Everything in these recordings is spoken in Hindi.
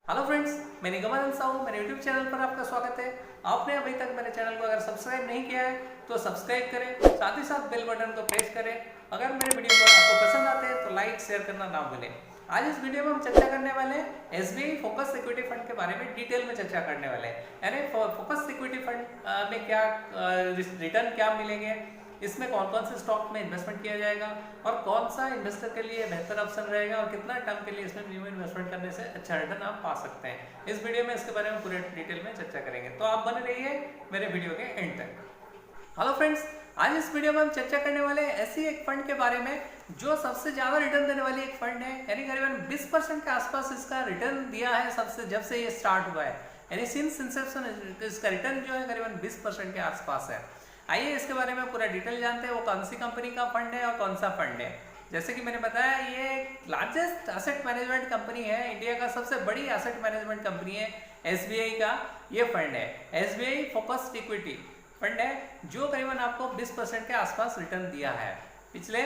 हेलो फ्रेंड्स, मैं निगम हूँ। मेरे यूट्यूब चैनल पर आपका स्वागत है। आपने अभी तक मेरे चैनल को अगर सब्सक्राइब नहीं किया है तो सब्सक्राइब करें, साथ ही साथ बेल बटन को प्रेस करें। अगर मेरे वीडियो को आपको पसंद आते हैं तो लाइक शेयर करना ना भूलें। आज इस वीडियो में हम चर्चा करने वाले हैं एसबीआई फोकस इक्विटी फंड के बारे में डिटेल में चर्चा करने वाले हैं। यानी फोकस इक्विटी फंड में क्या रिटर्न क्या मिलेंगे, इसमें कौन कौन से स्टॉक में इन्वेस्टमेंट किया जाएगा और कौन सा इन्वेस्टर के लिए बेहतर ऑप्शन रहेगा और कितना टर्म के लिए इसमें न्यू इन्वेस्टमेंट करने से अच्छा रिटर्न आप पा सकते हैं। इस वीडियो में इसके बारे में पूरे डिटेल में चर्चा करेंगे, तो आप बने रहिए मेरे वीडियो के एंड तक। हेलो फ्रेंड्स, आज इस वीडियो में हम चर्चा करने वाले हैं ऐसी एक फंड के बारे में जो सबसे ज्यादा रिटर्न देने वाली एक फंड है। यानी करीबन 20% के आसपास इसका रिटर्न दिया है सबसे जब से ये स्टार्ट हुआ है। यानी सिंस इंसेप्शन इसका रिटर्न जो है करीबन 20% के आसपास है। आइए इसके बारे में पूरा डिटेल जानते हैं, वो कौन सी कंपनी का फंड है और कौन सा फंड है। जैसे कि मैंने बताया, ये लार्जेस्ट एसेट मैनेजमेंट कंपनी है, इंडिया का सबसे बड़ी एसेट मैनेजमेंट कंपनी है। एसबीआई का ये फंड है, एसबीआई फोकस्ड इक्विटी फंड है, जो करीबन आपको 20% के आसपास रिटर्न दिया है पिछले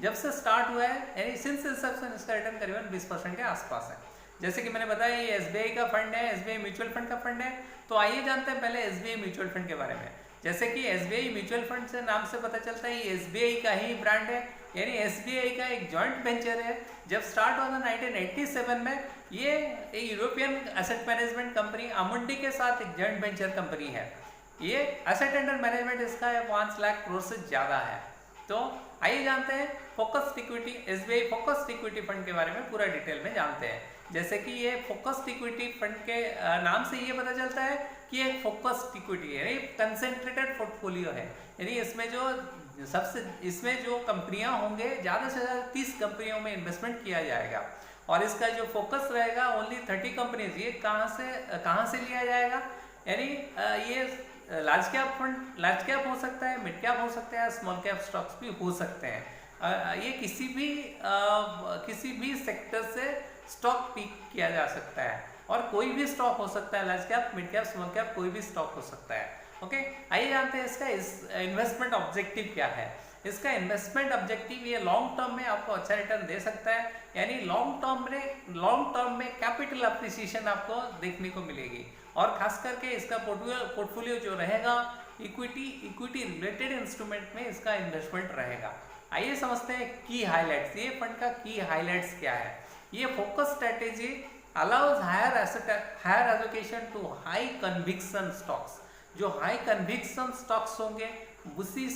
जब से स्टार्ट हुआ है। यानी सिंस इंसेप्शन इसका रिटर्न करीबन 20% के आसपास है। जैसे कि मैंने बताया, ये एसबीआई का फंड है, एसबीआई म्यूचुअल फंड का फंड है। तो आइए जानते हैं पहले एसबीआई म्यूचुअल फंड के बारे में। जैसे कि एसबीआई म्यूचुअल फंड से नाम से पता चलता है, ये एसबीआई का ही ब्रांड है। यानी एसबीआई का एक जॉइंट वेंचर है। जब स्टार्ट हुआ था 1987 में, ये एक यूरोपियन एसेट मैनेजमेंट कंपनी अमुंडी के साथ एक जॉइंट वेंचर कंपनी है। ये एसेट अंडर मैनेजमेंट इसका है 5 लाख करोड़ से ज्यादा है। तो आइए जानते हैं focused equity, SBI focused equity fund के बारे में पूरा डिटेल में जानते हैं। जैसे कि ये फोकस्ड इक्विटी फंड के नाम से ये पता चलता है कि एक फोकस्ड इक्विटी है, कंसेंट्रेटेड पोर्टफोलियो है। यानी इसमें जो कंपनियां होंगे, ज़्यादा से ज़्यादा 30 कंपनियों में इन्वेस्टमेंट किया जाएगा और इसका जो फोकस रहेगा ओनली 30 कंपनीज। ये कहाँ से लिया जाएगा? यानी ये large cap fund, large cap हो सकता है, मिड कैप हो सकता है, स्मॉल कैप स्टॉक्स भी हो सकते हैं। ये किसी भी सेक्टर से स्टॉक पिक किया जा सकता है और कोई भी स्टॉक हो सकता है, large cap, mid cap, small cap, कोई भी स्टॉक हो सकता है। ओके, आइए जानते हैं इसका इन्वेस्टमेंट ऑब्जेक्टिव क्या है। इसका इन्वेस्टमेंट ऑब्जेक्टिव ये लॉन्ग टर्म में आपको अच्छा रिटर्न दे सकता है। यानी लॉन्ग टर्म में कैपिटल अप्रिसिएशन आपको देखने को मिलेगी और खास करके इसका पोर्टफोलियो जो रहेगा इक्विटी रिलेटेड इंस्ट्रूमेंट में इसका इन्वेस्टमेंट रहेगा। आइए समझते हैं की हाईलाइट्स। ये फंड का की हाईलाइट्स क्या है। ये focus strategy allows higher allocation to high conviction stocks. जो हाई कन्विक्शन स्टॉक्स होंगे उन्हीं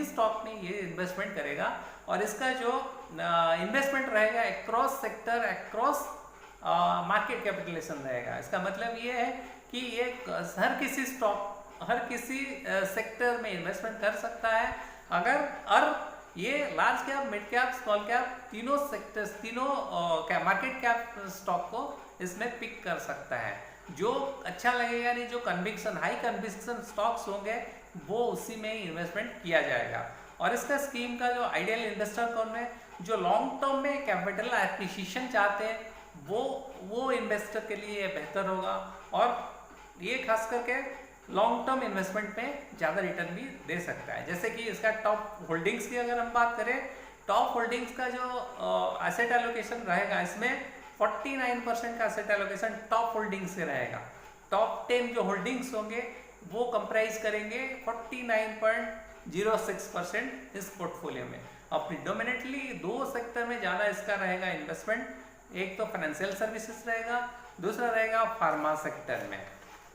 स्टॉक में ये इन्वेस्टमेंट करेगा और इसका जो इन्वेस्टमेंट रहेगा across sector, across market capitalisation रहेगा। इसका मतलब ये है कि ये हर किसी सेक्टर में इन्वेस्टमेंट कर सकता है और ये large cap, mid cap, small cap, तीनों सेक्टर्स, तीनों मार्केट कैप स्टॉक को इसमें पिक कर सकता है। जो अच्छा लगेगा, नहीं जो हाई कन्विक्शन स्टॉक्स होंगे वो उसी में इन्वेस्टमेंट किया जाएगा। और इसका स्कीम का जो आइडियल इन्वेस्टर कौन है, जो लॉन्ग टर्म में कैपिटल एक्विजिशन चाहते हैं, वो इन्वेस्टर के लिए बेहतर होगा और ये खास करके लॉन्ग टर्म इन्वेस्टमेंट में ज़्यादा रिटर्न भी दे सकता है। जैसे कि इसका टॉप होल्डिंग्स की अगर हम बात करें, टॉप होल्डिंग्स का जो एसेट एलोकेशन रहेगा, इसमें 49% का एसेट एलोकेशन टॉप होल्डिंग्स से रहेगा। टॉप 10 जो होल्डिंग्स होंगे वो कंप्राइज करेंगे 49.06% इस पोर्टफोलियो में। और प्रिडोमिनेटली 2 सेक्टर में ज़्यादा इसका रहेगा इन्वेस्टमेंट। एक तो फाइनेंशियल सर्विसेज रहेगा, दूसरा रहेगा फार्मा सेक्टर में।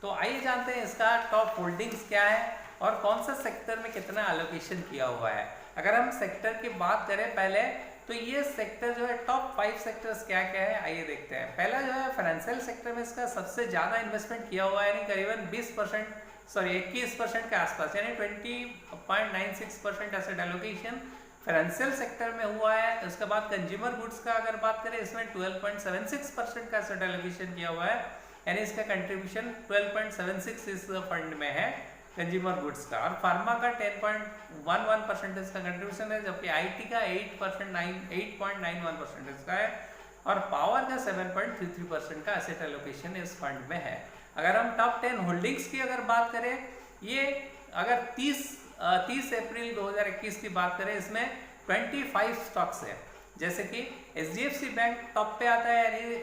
तो आइए जानते हैं इसका टॉप होल्डिंग्स क्या है और कौन सा सेक्टर में कितना एलोकेशन किया हुआ है। अगर हम सेक्टर की बात करें पहले, तो ये सेक्टर जो है टॉप 5 सेक्टर्स क्या क्या है आइए देखते हैं। पहला जो है फाइनेंशियल सेक्टर में इसका सबसे ज़्यादा इन्वेस्टमेंट किया हुआ है, यानी करीबन 21% के आसपास, यानी 20.96% एसेट एलोकेशन फाइनेंशियल सेक्टर में हुआ है। उसके बाद कंज्यूमर गुड्स का अगर बात करें, इसमें 12.76% का एसेट एलोकेशन किया हुआ है, यानी इसका कंट्रीब्यूशन 12.76 इस फंड में है कंज्यूमर गुड्स का। और फार्मा का 10.11% इसका कंट्रीब्यूशन है, जबकि आईटी का 8.91% इसका है और पावर का 7.33% का एसेट एलोकेशन इस फंड में है। अगर हम टॉप 10 होल्डिंग्स की अगर बात करें, ये अगर 30 अप्रैल 2021 की बात करें, इसमें 25 स्टॉक्स है जैसे कि HDFC बैंक टॉप पे आता है, यानी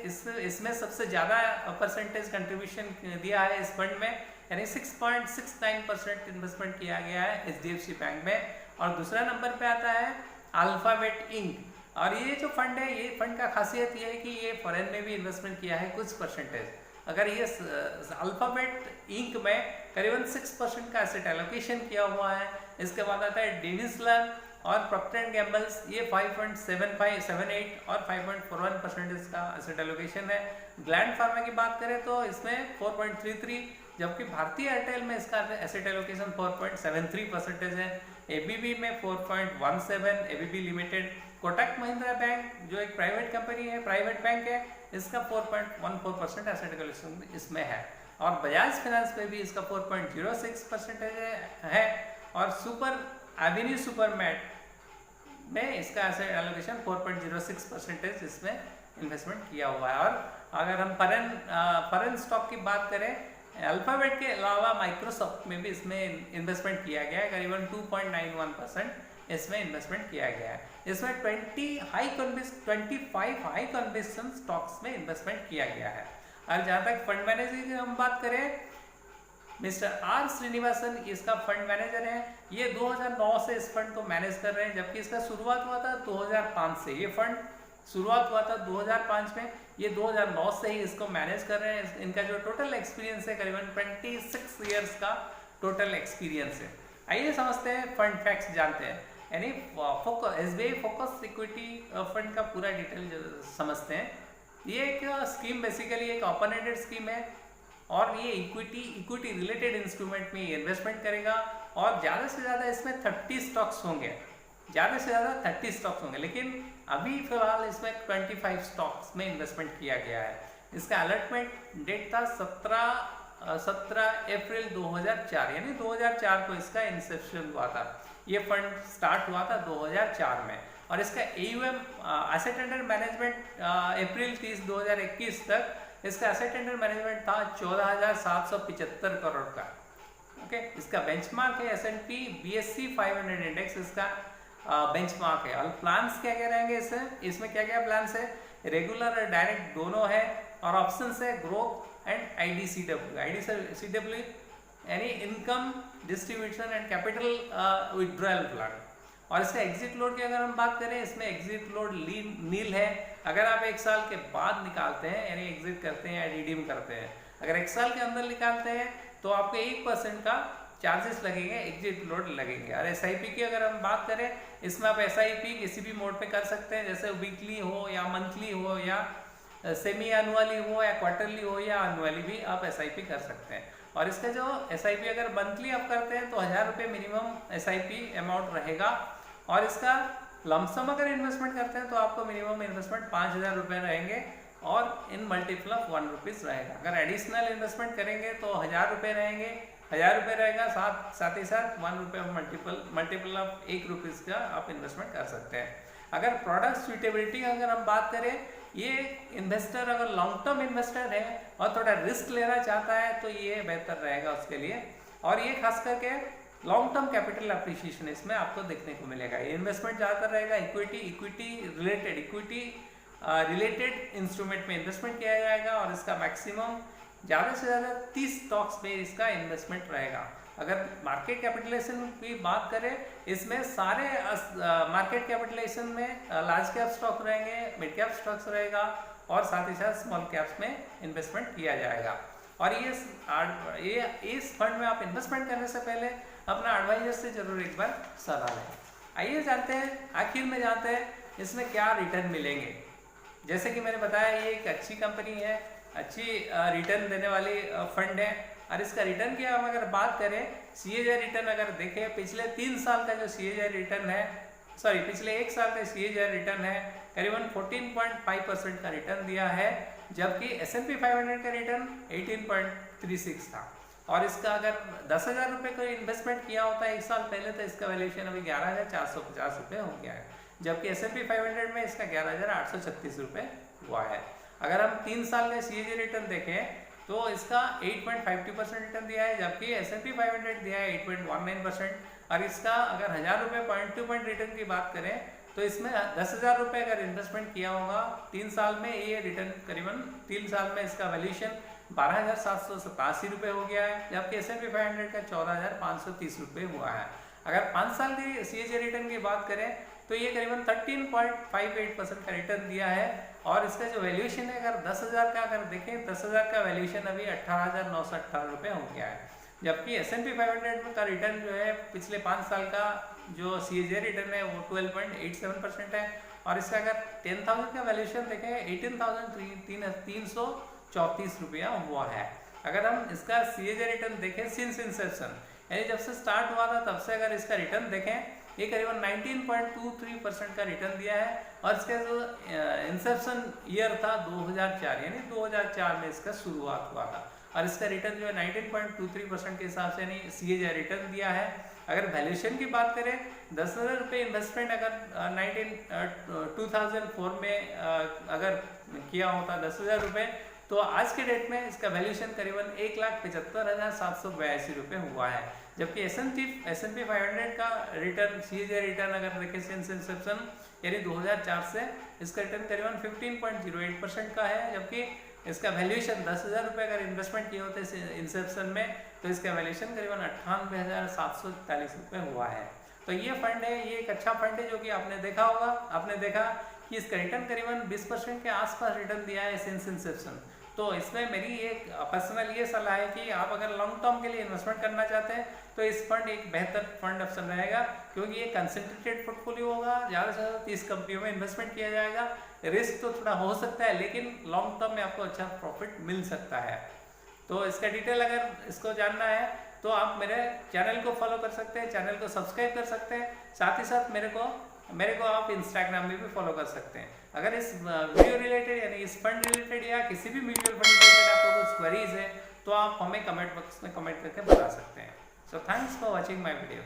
इसमें सबसे ज़्यादा परसेंटेज कंट्रीब्यूशन दिया है इस फंड में, यानी 6.69% इन्वेस्टमेंट किया गया है HDFC बैंक में। और दूसरा नंबर पे आता है अल्फाबेट इंक। और ये जो फंड है, ये फंड का खासियत ये है कि ये फॉरेन में भी इन्वेस्टमेंट किया है कुछ परसेंटेज। अगर ये अल्फाबेट इंक में करीबन 6% का एसेट एलोकेशन किया हुआ है। इसके बाद आता है डेनिस लर्न और प्रॉक्टर एंड गैम्बल्स, ये 5.7578 और 5.41% इसका एसेट एलोकेशन है। ग्लैंड फार्मा की बात करें तो इसमें 4.33, जबकि भारतीय एयरटेल में इसका एसेट एलोकेशन 4.73% है। ABB में 4.17, ABB limited. Kotak Mahindra bank जो एक प्राइवेट कंपनी है, प्राइवेट बैंक है, इसका 4.14% एसेट एलोकेशन इसमें है। और बजाज फाइनेंस में भी इसका 4.06% है। और सुपर एवेन्यू सुपरमेट में इसका एसेट एलोकेशन 4.06% इसमें इन्वेस्टमेंट किया हुआ है। और अगर हम फॉरेन स्टॉक की बात करें, अल्फाबेट के अलावा माइक्रोसॉफ्ट में भी इसमें इन्वेस्टमेंट किया गया है, करीबन 2.91% इसमें इन्वेस्टमेंट किया गया है। इसमें 25 हाई कन्विक्शन स्टॉक्स में इन्वेस्टमेंट किया गया है। और जहाँ तक फंड मैनेजर की हम बात करें, मिस्टर आर श्रीनिवासन इसका फंड मैनेजर है। ये 2009 से इस फंड को मैनेज कर रहे हैं, जबकि इसका शुरुआत हुआ था 2005 से। ये फंड शुरुआत हुआ था 2005 में, ये 2009 से ही इसको मैनेज कर रहे हैं। इनका जो टोटल एक्सपीरियंस है करीबन 26 ईयर्स का टोटल एक्सपीरियंस है। आइए समझते हैं फंड फैक्ट्स जानते हैं, यानी SBI फोकस इक्विटी फंड का पूरा डिटेल समझते हैं। ये एक स्कीम बेसिकली एक ओपन एंडेड स्कीम है और ये इक्विटी रिलेटेड इंस्ट्रूमेंट में इन्वेस्टमेंट करेगा। और ज़्यादा से ज़्यादा इसमें 30 स्टॉक्स होंगे, ज़्यादा से ज़्यादा 30 स्टॉक्स होंगे, लेकिन अभी फिलहाल इसमें 25 स्टॉक्स में इन्वेस्टमेंट किया गया है। इसका अलॉटमेंट डेट था 17 अप्रैल 2004, यानी 2004 को इसका इंसेप्शन हुआ था। ये फंड स्टार्ट हुआ था 2004 में। और इसका AUM एसेट अंडर मैनेजमेंट अप्रैल 30, 2021 तक इसका एसेट अंडर मैनेजमेंट था 14,775 करोड़ का। ओके, इसका बेंचमार्क है S&P BSE 500 इंडेक्स, इसका बेंचमार्क है। और प्लान्स क्या क्या रहेंगे इसमें क्या क्या प्लान्स है, रेगुलर और डायरेक्ट दोनों है। और ऑप्शंस है ग्रोथ एंड IDCW यानी income distribution and capital withdrawal plan. और इसका एग्जिट लोड की अगर हम बात करें, इसमें एग्जिट लोड नील है। अगर आप 1 साल के बाद निकालते हैं, यानी एग्जिट करते हैं या रिडीम करते हैं, अगर 1 साल के अंदर निकालते हैं तो आपको 1% का चार्जेस लगेंगे, एग्जिट लोड लगेंगे। और SIP की अगर हम बात करें, इसमें आप SIP किसी भी मोड पे कर सकते हैं, जैसे वीकली हो या मंथली हो या सेमी एनुअली हो या क्वार्टरली हो या एनुअली भी आप SIP कर सकते हैं। और इसका जो SIP अगर मंथली आप करते हैं तो 1000 रुपये मिनिमम SIP अमाउंट रहेगा। और इसका लमसम अगर इन्वेस्टमेंट करते हैं तो आपको मिनिमम इन्वेस्टमेंट 5000 रुपये रहेंगे और इन मल्टीपल ऑफ 1 रुपीज़ रहेगा। अगर एडिशनल इन्वेस्टमेंट करेंगे तो 1000 रुपये रहेंगे, 1000 रुपये रहेगा, साथ ही साथ 1 रुपये मल्टीपल ऑफ 1 रुपीज़ का आप इन्वेस्टमेंट कर सकते हैं। अगर प्रोडक्ट सुटेबिलिटी की अगर हम बात करें, ये इन्वेस्टर अगर लॉन्ग टर्म इन्वेस्टर है और थोड़ा रिस्क लेना चाहता है तो ये बेहतर रहेगा उसके लिए। और ये खास करके लॉन्ग टर्म कैपिटल अप्रिशिएशन इसमें आपको देखने को मिलेगा। ये इन्वेस्टमेंट ज़्यादातर रहेगा इक्विटी रिलेटेड इंस्ट्रूमेंट में इन्वेस्टमेंट किया जाएगा। और इसका मैक्सिमम ज़्यादा से ज़्यादा 30 स्टॉक्स में इसका इन्वेस्टमेंट रहेगा। अगर मार्केट कैपिटलाइजेशन की बात करें, इसमें सारे मार्केट कैपिटलाइजेशन में लार्ज कैप स्टॉक रहेंगे, मिड कैप स्टॉक्स रहेगा और साथ ही साथ स्मॉल कैप्स में इन्वेस्टमेंट किया जाएगा। और ये इस फंड में आप इन्वेस्टमेंट करने से पहले अपना एडवाइजर से जरूर एक बार सलाह लें। आइए जानते हैं, आखिर में जानते हैं इसमें क्या रिटर्न मिलेंगे। जैसे कि मैंने बताया, ये एक अच्छी कंपनी है, अच्छी रिटर्न देने वाली फंड है। और इसका रिटर्न की हम अगर बात करें, CAGR रिटर्न अगर देखें, पिछले 3 साल का जो CAGR रिटर्न है, पिछले 1 साल का CAGR रिटर्न है करीबन 14.5% का रिटर्न दिया है, जबकि S&P 500 का रिटर्न 18.36 था। और इसका अगर 10,000 रुपये का इन्वेस्टमेंट किया होता है 1 साल पहले तो इसका वैल्यूएशन अभी 11,450 रुपये हो गया है, जबकि S&P 500 में इसका 11,836 रुपये हुआ है। अगर हम 3 साल का CAGR रिटर्न देखें तो इसका 8.52% रिटर्न दिया है, जबकि S&P 500 दिया है 8.19%। और इसका अगर 1000 रुपये पॉइंट टू पॉइंट रिटर्न की बात करें तो इसमें 10,000 रुपये अगर इन्वेस्टमेंट किया होगा 3 साल में, ये रिटर्न करीबन 3 साल में इसका वैल्यूएशन 12,787 रुपये हो गया है, जबकि S&P 500 का 14,530 रुपये हुआ है। अगर 5 साल की CAGR रिटर्न की बात करें तो ये करीबन 13.58% का रिटर्न दिया है। और इसका जो वैल्यूएशन है अगर 10,000 का अगर देखें, 10,000 का वैल्यूएशन अभी 18,918 रुपये हो गया है, जबकि S&P 500 का रिटर्न जो है पिछले 5 साल का जो CAGR रिटर्न है वो 12.87% है। और इसका अगर 10,000 का वैल्यूएशन देखें 18,334 रुपया हुआ है। अगर हम इसका CAGR रिटर्न देखें सिंस इंसेप्शन, यानी जब से स्टार्ट हुआ था तब से अगर इसका रिटर्न देखें, ये करीबन 19.23% का रिटर्न दिया है। और इसका जो इंसेप्शन ईयर था 2004, यानी 2004 में इसका शुरुआत हुआ था, और इसका रिटर्न जो है 19.23% के हिसाब से यानी CAGR रिटर्न दिया है। अगर वैल्यूएशन की बात करें, 10,000 रुपये इन्वेस्टमेंट अगर 2004 में अगर किया होता 10,000 रुपये, तो आज के डेट में इसका वैल्यूएशन करीबन 1,75,782 रुपये हुआ है। जबकि S&P 500 का रिटर्न CAGR रिटर्न अगर देखें सिंस इंसेप्शन यानी 2004 से, इसका रिटर्न करीबन 15.08% का है, जबकि इसका वैल्यूएशन 10,000 रुपये अगर इन्वेस्टमेंट किए होते इंसेप्शन में तो इसका वैल्यूएशन करीबन 98,741 रुपये हुआ है। तो ये फंड है, ये एक अच्छा फंड है जो कि आपने देखा होगा। आपने देखा कि इसका रिटर्न करीबन 20% के आसपास रिटर्न दिया है सिंस इंसेप्शन। तो इसमें मेरी एक पर्सनल ये सलाह है कि आप अगर लॉन्ग टर्म के लिए इन्वेस्टमेंट करना चाहते हैं तो इस फंड एक बेहतर फंड ऑप्शन रहेगा, क्योंकि ये कंसंट्रेटेड पोर्टफोलियो होगा, ज़्यादा से ज़्यादा 30 कंपनियों में इन्वेस्टमेंट किया जाएगा। रिस्क तो थोड़ा हो सकता है, लेकिन लॉन्ग टर्म में आपको अच्छा प्रॉफिट मिल सकता है। तो इसका डिटेल अगर इसको जानना है तो आप मेरे चैनल को फॉलो कर सकते हैं, चैनल को सब्सक्राइब कर सकते हैं, साथ ही साथ मेरे को आप इंस्टाग्राम में भी फॉलो कर सकते हैं। अगर इस वीडियो रिलेटेड यानी इस फंड रिलेटेड या किसी भी म्यूचुअल फंड रिलेटेड आपको कुछ क्वेरीज है तो आप हमें कमेंट बॉक्स में कमेंट करके बता सकते हैं। So thanks for watching my video.